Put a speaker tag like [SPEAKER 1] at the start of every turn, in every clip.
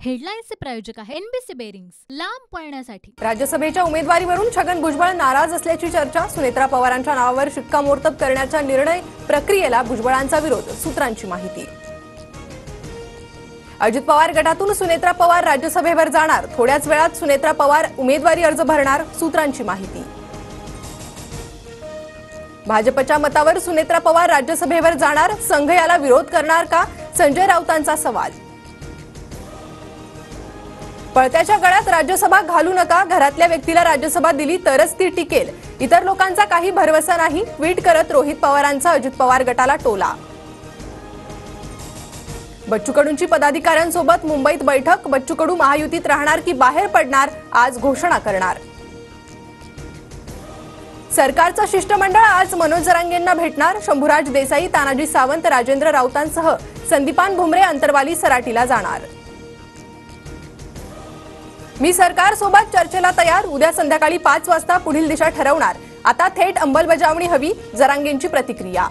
[SPEAKER 1] हेडलाईन्सचे प्रायोजक आहे NBC bearings, लांब पळण्यासाठी।
[SPEAKER 2] राज्यसभेच्या उमेदवारीवरून छगन भुजबळ नाराज असल्याची चर्चा। सुनेत्रा पवारांच्या नावावर शिक्कामोर्तब करण्याच्या निर्णय प्रक्रियेला भुजबळांचा विरोध, सूत्रांची माहिती। अजित पवार गटातून सुनेत्रा पवार राज्यसभेवर जाणार, थोड्याच वेळात सुनेत्रा पवार उमेदवारी अर्ज भरणार, सूत्रांची माहिती। भाजपच्या मतावर सुनेत्रा पवार राज्यसभेवर जाणार, संघ याला विरोध करणार का, संजय राऊतांचा सवाल। पळत्याच्या गळ्यात राज्यसभा घालू नका, घरातल्या व्यक्तीला राज्यसभा दिली तरच ती टिकेल, इतर लोकांचा काही भरवसा नाही, ट्विट करत रोहित पवारांचा अजित पवार गटाला टोला। बच्चू कडूंची पदाधिकाऱ्यांसोबत मुंबईत बैठक, बच्चू कडू महायुतीत राहणार की बाहेर पडणार, आज घोषणा करणार। सरकारचं शिष्टमंडळ आज मनोज जरांगेंना भेटणार, शंभूराज देसाई, तानाजी सावंत, राजेंद्र राऊतांसह संदीपान भुमरे अंतरवाली सराटीला जाणार। मी सरकार सोबत चर्चेला तयार, उद्या संध्याकाळी 5 वाजता पुढील दिशा ठरवणार, आता थेट अंमलबजावणी हवी, जरांगेंची प्रतिक्रिया।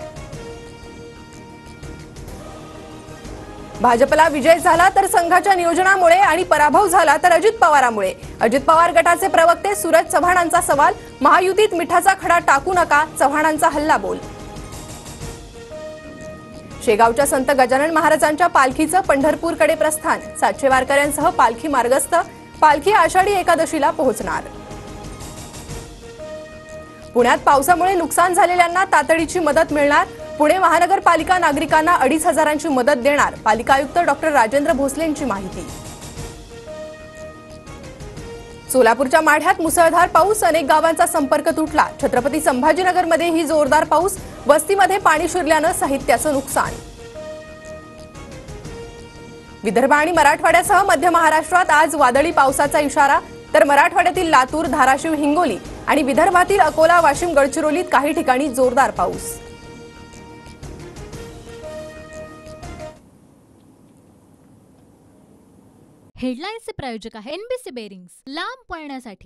[SPEAKER 2] भाजपला विजय झाला तर संघाच्या नियोजनामुळे आणि पराभव झाला तर अजित पवारांमुळे, अजित पवार गटाचे प्रवक्ते सूरज चव्हाणांचा सवाल, महायुतीत मिठाचा खडा टाकू नका, चव्हाणांचा हल्लाबोल। शेगावच्या संत गजानन महाराजांच्या पालखीचं पंढरपूरकडे प्रस्थान, 700 वारकऱ्यांसह पालखी मार्गस्थ, पालखी आषाढी एकादशीला पोहोचणार। पुण्यात पावसामुळे नुकसान झालेल्यांना तातडीची मदत मिळणार, पुणे महानगरपालिका नागरिकांना 2,500ची मदत देणार, पालिका आयुक्त डॉक्टर राजेंद्र भोसलेंची माहिती। सोलापूरच्या माढ्यात मुसळधार पाऊस, अनेक गावांचा संपर्क तुटला, छत्रपती संभाजीनगरमध्येही जोरदार पाऊस, वस्तीमध्ये पाणी शिरल्यानं साहित्याचं नुकसान। विदर्भ आणि मराठवाड्यासह मध्य महाराष्ट्रात आज वादळी पावसाचा इशारा, तर मराठवाड्यातील लातूर, धाराशिव, हिंगोली आणि विदर्भातील अकोला, वाशिम, गडचिरोलीत काही ठिकाणी जोरदार पाऊस।
[SPEAKER 1] हेडलाईन्सचे प्रायोजक आहे एनबीसी बेरिंग्स, लांब पळण्यासाठी।